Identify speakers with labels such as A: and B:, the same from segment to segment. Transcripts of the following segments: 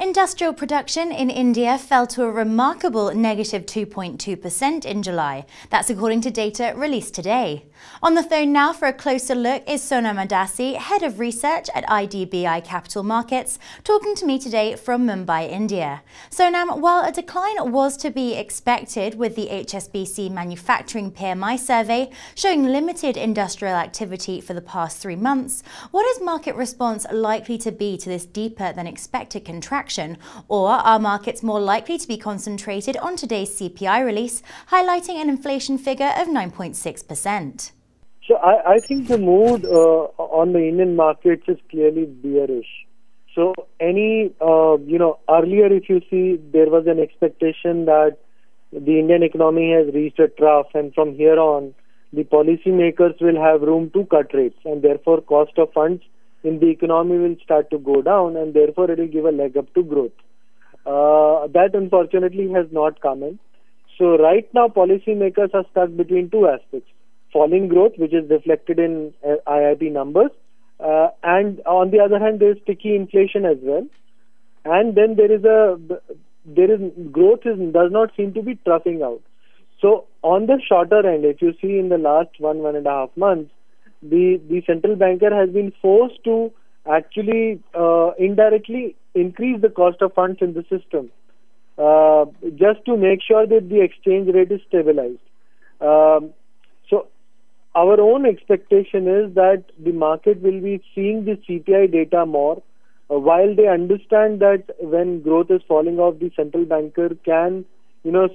A: Industrial production in India fell to a remarkable negative 2.2% in July. That's according to data released today. On the phone now for a closer look is Sonam Udasi, Head of Research at IDBI Capital Markets, talking to me today from Mumbai, India. Sonam, while a decline was to be expected with the HSBC Manufacturing PMI survey showing limited industrial activity for the past 3 months, what is market response likely to be to this deeper than expected contraction? Or are markets more likely to be concentrated on today's CPI release, highlighting an inflation figure of 9.6%?
B: So I think the mood on the Indian markets is clearly bearish. So earlier if you see, there was an expectation that the Indian economy has reached a trough, and from here on, the policymakers will have room to cut rates, and therefore cost of funds in the economy will start to go down, and therefore it will give a leg up to growth. That unfortunately has not come in. So right now policymakers are stuck between two aspects: falling growth, which is reflected in IIP numbers, and on the other hand there is sticky inflation as well. And then growth does not seem to be troughing out. So on the shorter end, if you see in the last 1.5 months, the central banker has been forced to actually indirectly increase the cost of funds in the system just to make sure that the exchange rate is stabilized. So our own expectation is that the market will be seeing the CPI data more, while they understand that when growth is falling off, the central banker can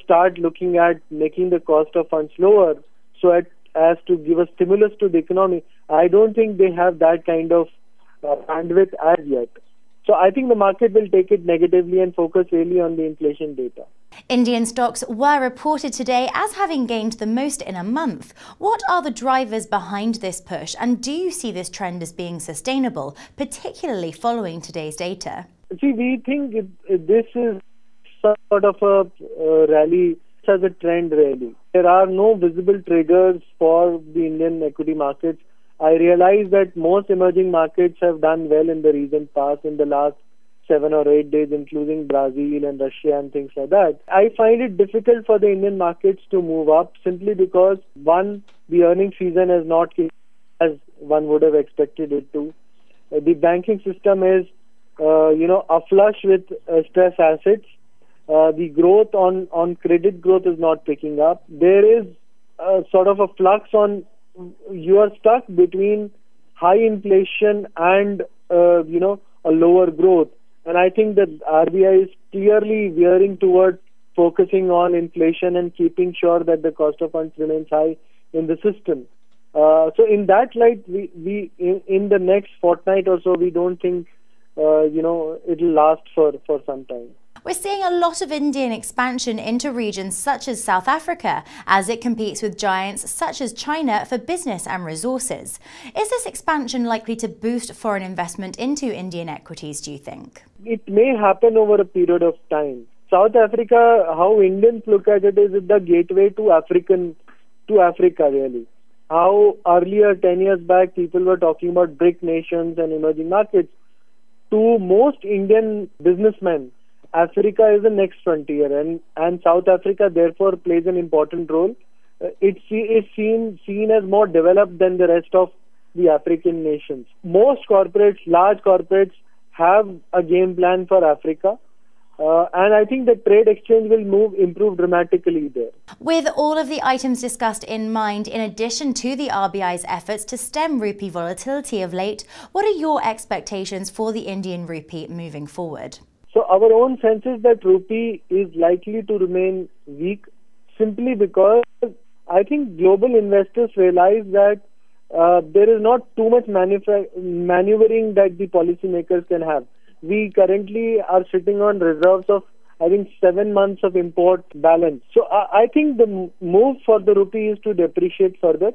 B: start looking at making the cost of funds lower so as to give a stimulus to the economy. I don't think they have that kind of bandwidth as yet. So I think the market will take it negatively and focus really on the inflation data.
A: Indian stocks were reported today as having gained the most in a month. What are the drivers behind this push, and do you see this trend as being sustainable, particularly following today's data?
B: See, we think this is sort of a rally as a trend really. There are no visible triggers for the Indian equity markets. I realize that most emerging markets have done well in the recent past, in the last 7 or 8 days, including Brazil and Russia and things like that. I find it difficult for the Indian markets to move up simply because, one, the earnings season has not come as one would have expected it to. The banking system is, aflush with stress assets. The growth on credit growth is not picking up. There is sort of a flux on, you are stuck between high inflation and a lower growth. And I think that RBI is clearly veering towards focusing on inflation and keeping sure that the cost of funds remains high in the system. So in that light, we in the next fortnight or so, we don't think it will last for some time.
A: We're seeing a lot of Indian expansion into regions such as South Africa as it competes with giants such as China for business and resources. Is this expansion likely to boost foreign investment into Indian equities, do you think?
B: It may happen over a period of time. South Africa, how Indians look at it, is the gateway to Africa really. How earlier, 10 years back, people were talking about BRIC nations and emerging markets. To most Indian businessmen, Africa is the next frontier, and South Africa therefore plays an important role. It's seen as more developed than the rest of the African nations. Most corporates, large corporates, have a game plan for Africa. And I think the trade exchange will improve dramatically there.
A: With all of the items discussed in mind, in addition to the RBI's efforts to stem rupee volatility of late, what are your expectations for the Indian rupee moving forward?
B: So our own sense is that rupee is likely to remain weak simply because I think global investors realize that there is not too much maneuvering that the policymakers can have. We currently are sitting on reserves of, I think, 7 months of import balance. So I think the move for the rupee is to depreciate further.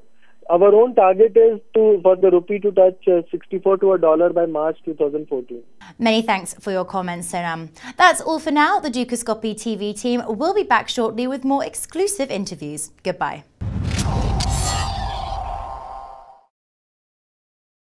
B: Our own target is for the rupee to touch 64 to a dollar by March 2014.
A: Many thanks for your comments, Sonam. That's all for now. The Dukascopy TV team will be back shortly with more exclusive interviews. Goodbye.